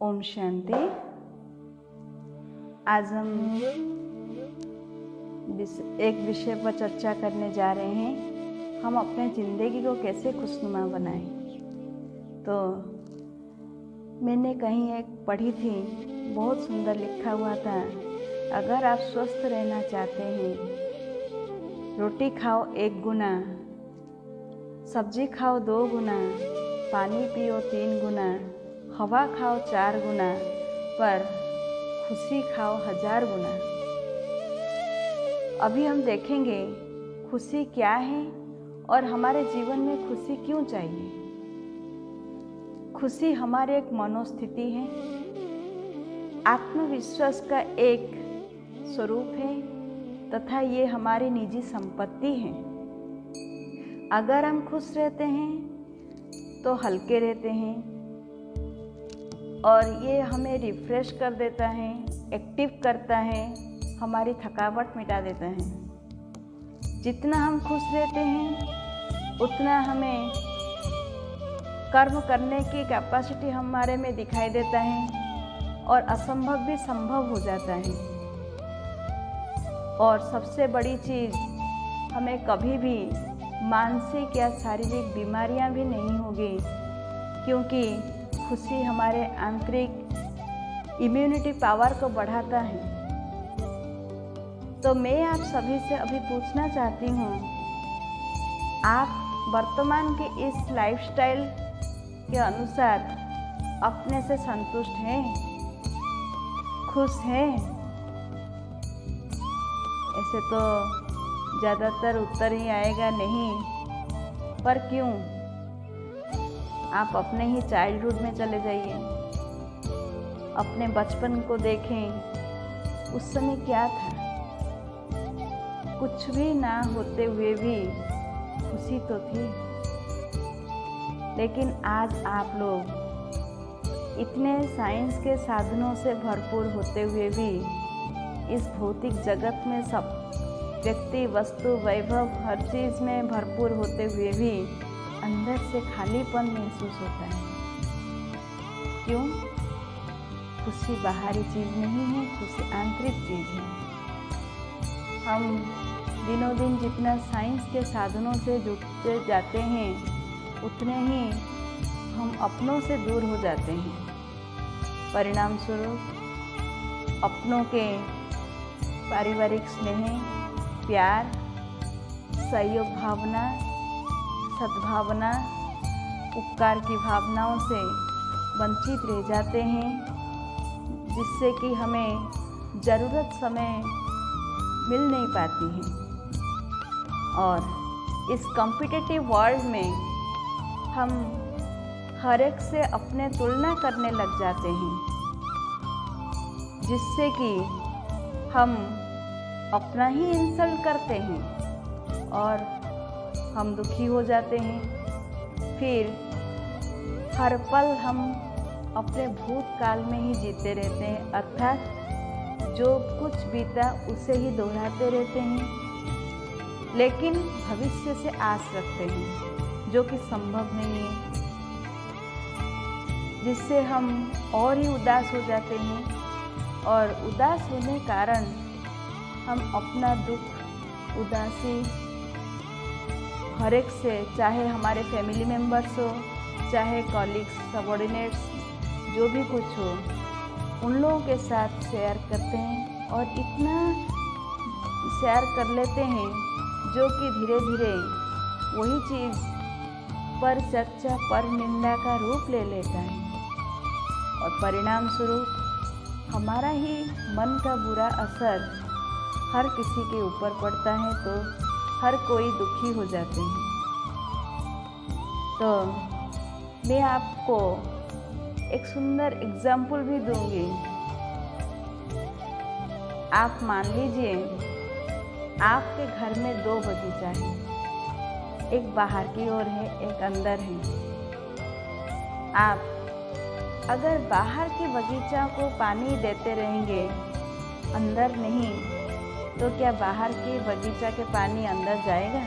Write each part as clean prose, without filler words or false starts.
ओम शांति। आज हम एक विषय पर चर्चा करने जा रहे हैं। हम अपने ज़िंदगी को कैसे खुशनुमा बनाएं। तो मैंने कहीं एक पढ़ी थी, बहुत सुंदर लिखा हुआ था, अगर आप स्वस्थ रहना चाहते हैं, रोटी खाओ 1 गुना, सब्जी खाओ 2 गुना, पानी पियो 3 गुना, हवा खाओ 4 गुना, पर खुशी खाओ 1000 गुना। अभी हम देखेंगे खुशी क्या है और हमारे जीवन में खुशी क्यों चाहिए। खुशी हमारे एक मनोस्थिति है, आत्मविश्वास का एक स्वरूप है तथा ये हमारी निजी संपत्ति है। अगर हम खुश रहते हैं तो हल्के रहते हैं और ये हमें रिफ्रेश कर देता है, एक्टिव करता है, हमारी थकावट मिटा देता है। जितना हम खुश रहते हैं उतना हमें कर्म करने की कैपेसिटी हमारे में दिखाई देता है और असंभव भी संभव हो जाता है। और सबसे बड़ी चीज़, हमें कभी भी मानसिक या शारीरिक बीमारियां भी नहीं होगी, क्योंकि खुशी हमारे आंतरिक इम्यूनिटी पावर को बढ़ाता है। तो मैं आप सभी से अभी पूछना चाहती हूँ, आप वर्तमान के इस लाइफस्टाइल के अनुसार अपने से संतुष्ट हैं, खुश हैं? ऐसे तो ज़्यादातर उत्तर ही आएगा नहीं, पर क्यों? आप अपने ही चाइल्डहुड में चले जाइए, अपने बचपन को देखें। उस समय क्या था? कुछ भी ना होते हुए भी खुशी तो थी। लेकिन आज आप लोग इतने साइंस के साधनों से भरपूर होते हुए भी, इस भौतिक जगत में सब व्यक्ति, वस्तु, वैभव, हर चीज़ में भरपूर होते हुए भी अंदर से खालीपन महसूस होता है। क्यों? खुशी बाहरी चीज़ नहीं है, खुशी आंतरिक चीज़ है। हम दिनों दिन जितना साइंस के साधनों से जुड़ते जाते हैं, उतने ही हम अपनों से दूर हो जाते हैं। परिणाम स्वरूप अपनों के पारिवारिक स्नेह, प्यार, सहयोग भावना, सद्भावना, उपकार की भावनाओं से वंचित रह जाते हैं, जिससे कि हमें ज़रूरत समय मिल नहीं पाती है। और इस कॉम्पिटिटिव वर्ल्ड में हम हर एक से अपने तुलना करने लग जाते हैं, जिससे कि हम अपना ही इंसल्ट करते हैं और हम दुखी हो जाते हैं। फिर हर पल हम अपने भूतकाल में ही जीते रहते हैं, अर्थात जो कुछ बीता उसे ही दोहराते रहते हैं, लेकिन भविष्य से आस रखते हैं, जो कि संभव नहीं है, जिससे हम और ही उदास हो जाते हैं। और उदास होने कारण हम अपना दुख, उदासी हर एक से, चाहे हमारे फैमिली मेम्बर्स हो, चाहे कॉलीग्स, सबॉर्डिनेट्स, जो भी कुछ हो, उन लोगों के साथ शेयर करते हैं और इतना शेयर कर लेते हैं जो कि धीरे धीरे वही चीज़ पर चर्चा, पर निंदा का रूप ले लेता है। और परिणाम स्वरूप हमारा ही मन का बुरा असर हर किसी के ऊपर पड़ता है, तो हर कोई दुखी हो जाते हैं। तो मैं आपको एक सुंदर एग्जाम्पल भी दूंगी। आप मान लीजिए आपके घर में 2 बगीचा है, एक बाहर की ओर है, एक अंदर है। आप अगर बाहर के बगीचा को पानी देते रहेंगे, अंदर नहीं, तो क्या बाहर के बगीचा के पानी अंदर जाएगा?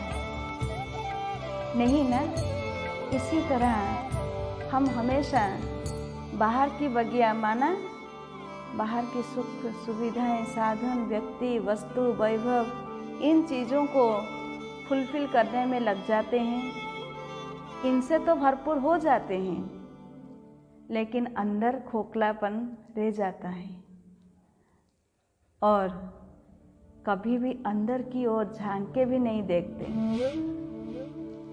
नहीं ना। इसी तरह हम हमेशा बाहर की बगिया माना बाहर की सुख सुविधाएं, साधन, व्यक्ति, वस्तु, वैभव, इन चीज़ों को फुलफिल करने में लग जाते हैं। इनसे तो भरपूर हो जाते हैं, लेकिन अंदर खोखलापन रह जाता है और कभी भी अंदर की ओर झांक के भी नहीं देखते।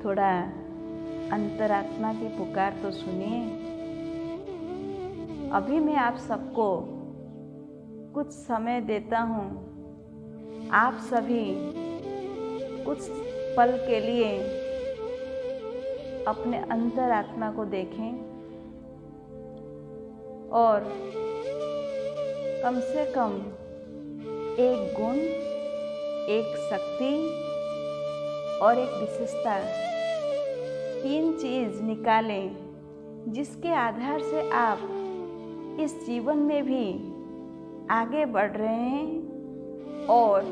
थोड़ा अंतरात्मा की पुकार तो सुनिए। अभी मैं आप सबको कुछ समय देता हूँ। आप सभी कुछ पल के लिए अपने अंतरात्मा को देखें और कम से कम एक गुण, एक शक्ति और एक विशेषता, 3 चीज़ निकालें जिसके आधार से आप इस जीवन में भी आगे बढ़ रहे हैं और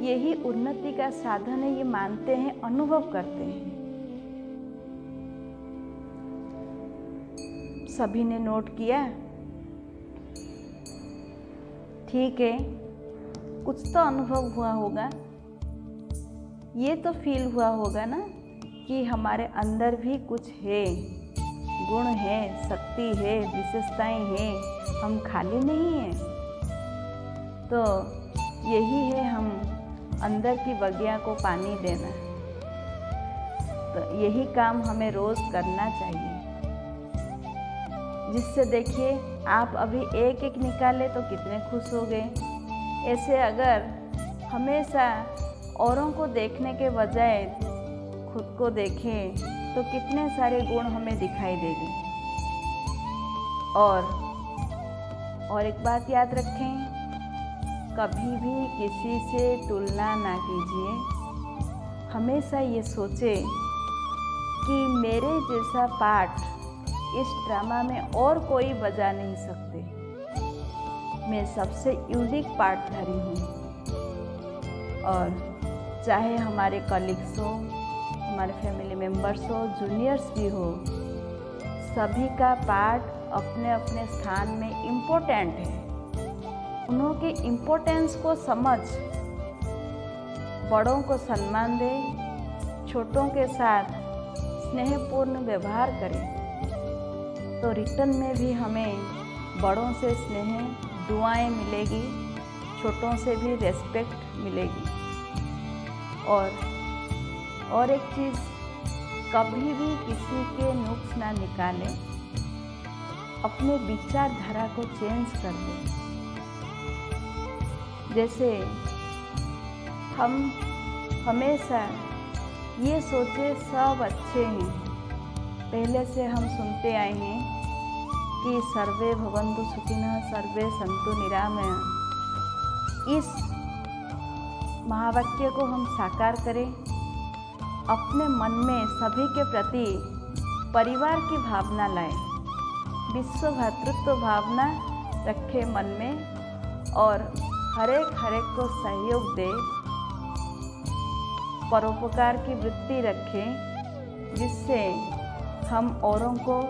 यही उन्नति का साधन है, ये मानते हैं, अनुभव करते हैं। सभी ने नोट किया? ठीक है, कुछ तो अनुभव हुआ होगा। ये तो फील हुआ होगा ना कि हमारे अंदर भी कुछ है, गुण है, शक्ति है, विशेषताएं हैं, हम खाली नहीं हैं। तो यही है हम अंदर की बगिया को पानी देना। तो यही काम हमें रोज़ करना चाहिए, जिससे देखिए आप अभी एक एक निकाले तो कितने खुश हो गए। ऐसे अगर हमेशा औरों को देखने के बजाय खुद को देखें तो कितने सारे गुण हमें दिखाई देंगे। और एक बात याद रखें, कभी भी किसी से तुलना ना कीजिए। हमेशा ये सोचें कि मेरे जैसा पार्ट इस ड्रामा में और कोई बजा नहीं सकते। मैं सबसे यूनिक पार्टधारी हूँ। और चाहे हमारे कलीग्स हो, हमारे फैमिली मेम्बर्स हो, जूनियर्स भी हो, सभी का पार्ट अपने अपने स्थान में इम्पोर्टेंट है। उनके इम्पोर्टेंस को समझ बड़ों को सम्मान दे, छोटों के साथ स्नेहपूर्ण व्यवहार करें, तो रिटर्न में भी हमें बड़ों से स्नेह, दुआएं मिलेगी, छोटों से भी रेस्पेक्ट मिलेगी। और एक चीज़, कभी भी किसी के नुक्स ना निकालें, अपने विचारधारा को चेंज कर दें। जैसे हम हमेशा ये सोचे सब अच्छे हैं। पहले से हम सुनते आए हैं कि सर्वे भवन्तु सुखिनः, सर्वे सन्तु निरामया। इस महावाक्य को हम साकार करें, अपने मन में सभी के प्रति परिवार की भावना लाएं, विश्व भ्रातृत्व भावना रखें मन में और हर एक को सहयोग दे, परोपकार की वृत्ति रखें, जिससे हम औरों को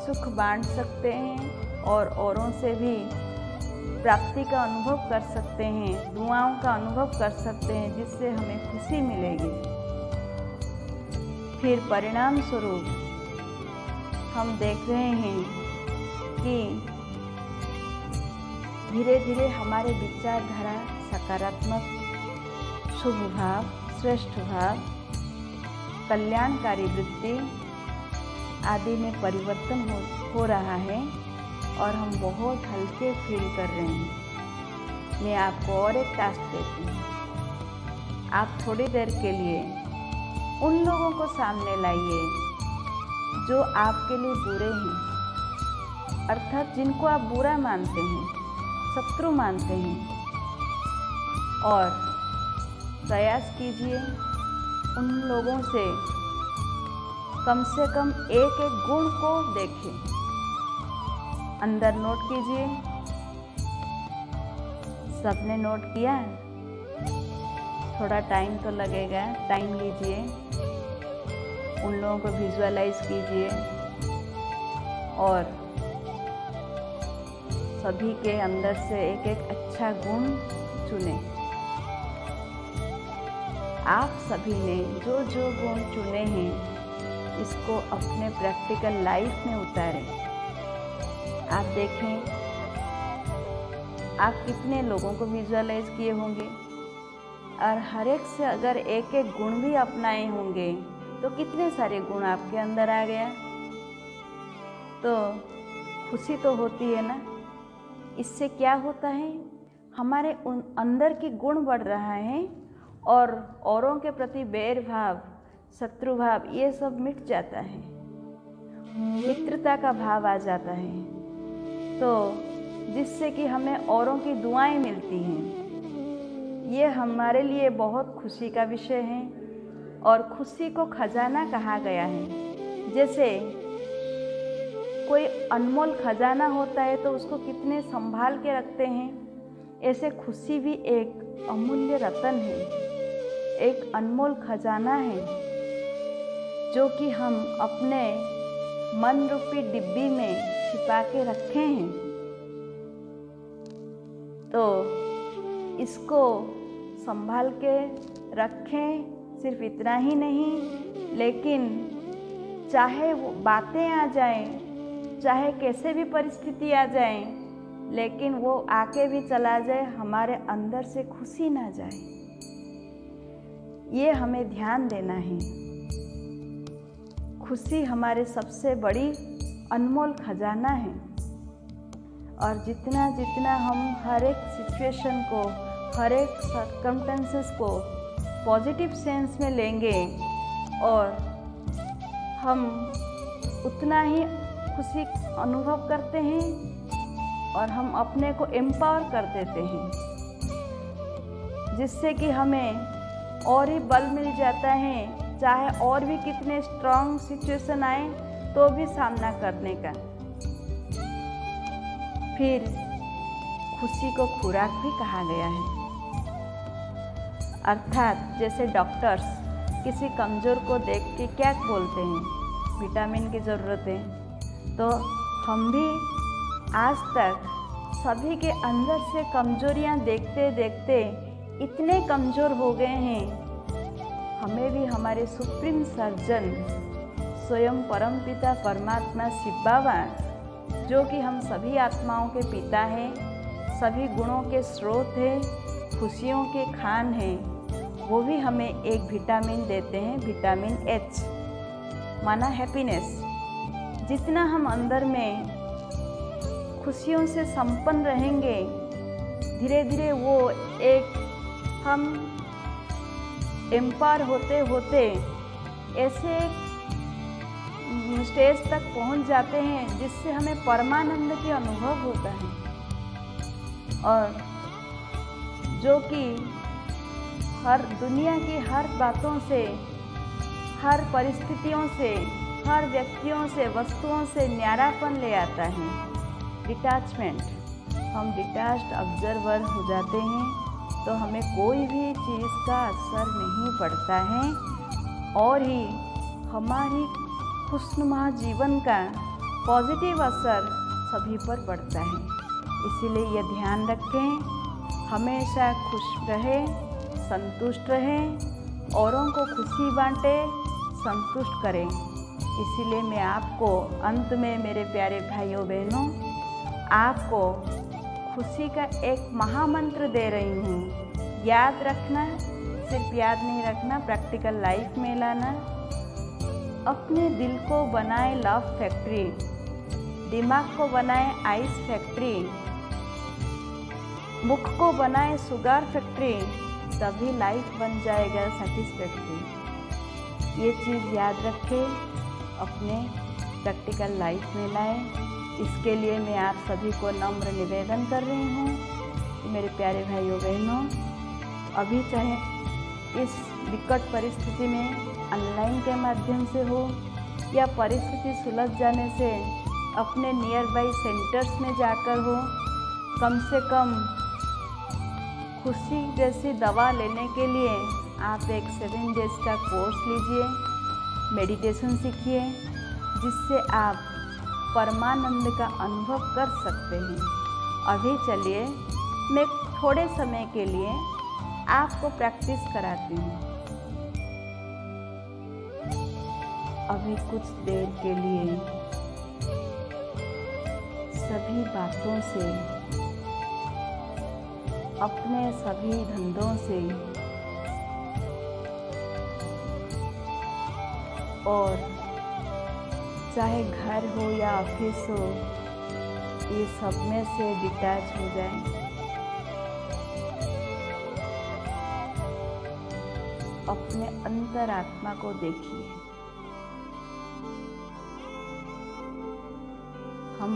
सुख बांट सकते हैं और औरों से भी प्राप्ति का अनुभव कर सकते हैं, दुआओं का अनुभव कर सकते हैं, जिससे हमें खुशी मिलेगी। फिर परिणाम स्वरूप हम देख रहे हैं कि धीरे धीरे हमारे विचारधारा सकारात्मक, शुभ भाव, श्रेष्ठ भाव, कल्याणकारी वृत्ति आदि में परिवर्तन हो रहा है और हम बहुत हल्के फील कर रहे हैं। मैं आपको और एक टास्क देती हूँ। आप थोड़ी देर के लिए उन लोगों को सामने लाइए जो आपके लिए बुरे हैं, अर्थात जिनको आप बुरा मानते हैं, शत्रु मानते हैं, और प्रयास कीजिए उन लोगों से कम एक एक गुण को देखें, अंदर नोट कीजिए। सबने नोट किया? थोड़ा टाइम तो लगेगा, टाइम लीजिए, उन लोगों को विजुअलाइज कीजिए और सभी के अंदर से एक एक अच्छा गुण चुने। आप सभी ने जो जो गुण चुने हैं इसको अपने प्रैक्टिकल लाइफ में उतारें। आप देखें आप कितने लोगों को विजुअलाइज किए होंगे और हर एक से अगर एक एक गुण भी अपनाए होंगे तो कितने सारे गुण आपके अंदर आ गया। तो खुशी तो होती है ना। इससे क्या होता है, हमारे उन अंदर की गुण बढ़ रहा है और औरों के प्रति बैर भाव, शत्रु भाव ये सब मिट जाता है, मित्रता का भाव आ जाता है। तो जिससे कि हमें औरों की दुआएं मिलती हैं। ये हमारे लिए बहुत खुशी का विषय है और खुशी को खजाना कहा गया है। जैसे कोई अनमोल खजाना होता है तो उसको कितने संभाल के रखते हैं, ऐसे खुशी भी एक अमूल्य रत्न है, एक अनमोल खजाना है जो कि हम अपने मन रूपी डिब्बी में छिपा के रखे हैं। तो इसको संभाल के रखें। सिर्फ इतना ही नहीं, लेकिन चाहे वो बातें आ जाएं, चाहे कैसे भी परिस्थिति आ जाए, लेकिन वो आके भी चला जाए, हमारे अंदर से खुशी ना जाए। ये हमें ध्यान देना है। खुशी हमारे सबसे बड़ी अनमोल खजाना है और जितना जितना हम हर एक सिचुएशन को, हर एक सर्कमस्टेंसेस को पॉजिटिव सेंस में लेंगे और हम उतना ही खुशी अनुभव करते हैं और हम अपने को एम्पावर कर देते हैं, जिससे कि हमें और ही बल मिल जाता है, चाहे और भी कितने स्ट्रॉन्ग सिचुएशन आए तो भी सामना करने का। फिर खुशी को खुराक भी कहा गया है। अर्थात जैसे डॉक्टर्स किसी कमज़ोर को देख के क्या बोलते हैं, विटामिन की ज़रूरत है। तो हम भी आज तक सभी के अंदर से कमजोरियां देखते देखते इतने कमज़ोर हो गए हैं। हमें भी हमारे सुप्रीम सर्जन स्वयं परमपिता परमात्मा शिव बाबा, जो कि हम सभी आत्माओं के पिता हैं, सभी गुणों के स्रोत हैं, खुशियों के खान हैं, वो भी हमें एक विटामिन देते हैं, विटामिन एच, माना हैप्पीनेस। जितना हम अंदर में खुशियों से संपन्न रहेंगे, धीरे धीरे वो एक हम एम्पावर होते होते ऐसे एक स्टेज तक पहुंच जाते हैं जिससे हमें परमानंद की अनुभव होता है और जो कि हर दुनिया की हर बातों से, हर परिस्थितियों से, हर व्यक्तियों से, वस्तुओं से न्यारापन ले आता है। डिटैचमेंट, हम डिटैच्ड ऑब्जर्वर हो जाते हैं तो हमें कोई भी चीज़ का असर नहीं पड़ता है और ही हमारी खुशनुमा जीवन का पॉजिटिव असर सभी पर पड़ता है। इसीलिए ये ध्यान रखें, हमेशा खुश रहें, संतुष्ट रहें, औरों को खुशी बांटें, संतुष्ट करें। इसीलिए मैं आपको अंत में मेरे प्यारे भाइयों बहनों, आपको खुशी का एक महामंत्र दे रही हूँ। याद रखना, सिर्फ याद नहीं रखना, प्रैक्टिकल लाइफ में लाना। अपने दिल को बनाए लव फैक्ट्री, दिमाग को बनाए आइस फैक्ट्री, मुख को बनाए शुगर फैक्ट्री, तभी लाइफ बन जाएगा सेटिस्फैक्ट्री। ये चीज़ याद रखें, अपने प्रैक्टिकल लाइफ में लाएं। इसके लिए मैं आप सभी को नम्र निवेदन कर रही हूँ कि मेरे प्यारे भाइयों बहनों, अभी चाहे इस विकट परिस्थिति में ऑनलाइन के माध्यम से हो या परिस्थिति सुलझ जाने से अपने नियर बाई सेंटर्स में जाकर हो, कम से कम खुशी जैसी दवा लेने के लिए आप एक 7 डेज का कोर्स लीजिए, मेडिटेशन सीखिए, जिससे आप परमानंद का अनुभव कर सकते हैं। अभी चलिए मैं थोड़े समय के लिए आपको प्रैक्टिस कराती हूँ। अभी कुछ देर के लिए सभी बातों से, अपने सभी धंधों से और चाहे घर हो या ऑफिस हो, ये सब में से डिटैच हो जाएं। अपने अंतरात्मा को देखिए। हम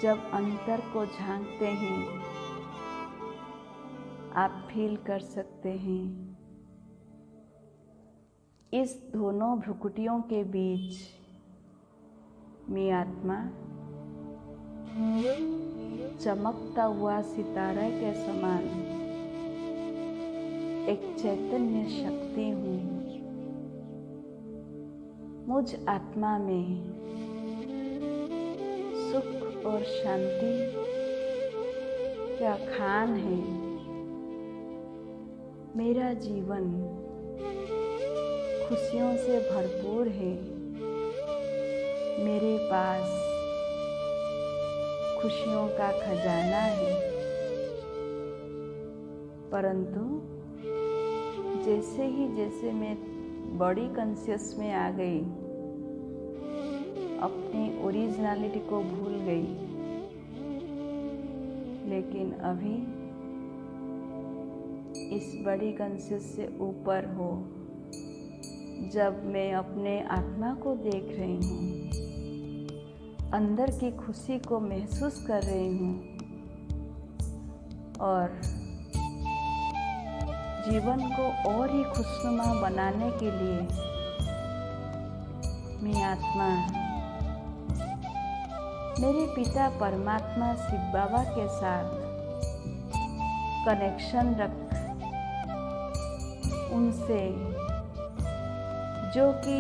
जब अंतर को झांकते हैं, आप फील कर सकते हैं इस दोनों भ्रुकुटियों के बीच में आत्मा चमकता हुआ सितारा के समान एक चैतन्य शक्ति हूँ। मुझ आत्मा में सुख और शांति का खान है। मेरा जीवन खुशियों से भरपूर है। मेरे पास खुशियों का खजाना है। परंतु जैसे मैं बॉडी कॉन्शियस में आ गई, अपनी ओरिजिनलिटी को भूल गई। लेकिन अभी इस बॉडी कॉन्शियस से ऊपर हो, जब मैं अपने आत्मा को देख रही हूँ, अंदर की खुशी को महसूस कर रही हूँ और जीवन को और ही खुशनुमा बनाने के लिए मैं आत्मा मेरे पिता परमात्मा शिव बाबा के साथ कनेक्शन रख उनसे, जो कि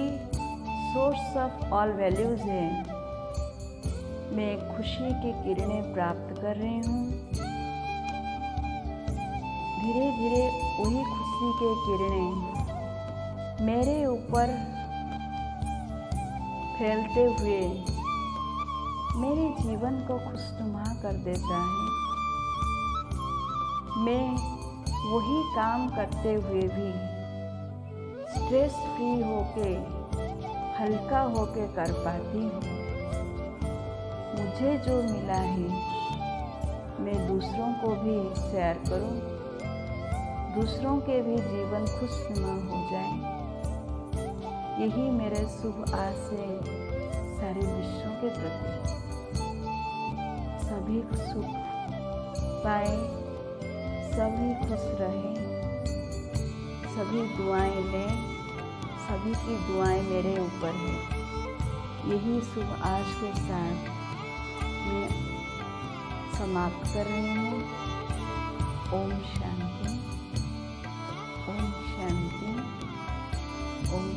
सोर्स ऑफ ऑल वैल्यूज है, मैं खुशी की किरणें प्राप्त कर रही हूँ। धीरे धीरे वही खुशी के किरणें मेरे ऊपर फैलते हुए मेरे जीवन को खुशनुमा कर देता है। मैं वही काम करते हुए भी स्ट्रेस फ्री होके, हल्का होके कर पाती हूँ। मुझे जो मिला है मैं दूसरों को भी शेयर करूँ, दूसरों के भी जीवन खुशनुमा हो जाए। यही मेरे शुभ आस है सारे विश्व के प्रति। सभी सुख पाए, सभी खुश रहें, सभी दुआएं लें। सभी की दुआएं मेरे ऊपर है। यही शुभ आश के साथ मैं समाप्त कर रही हूँ। ओम शांति, ओम शांति, ओम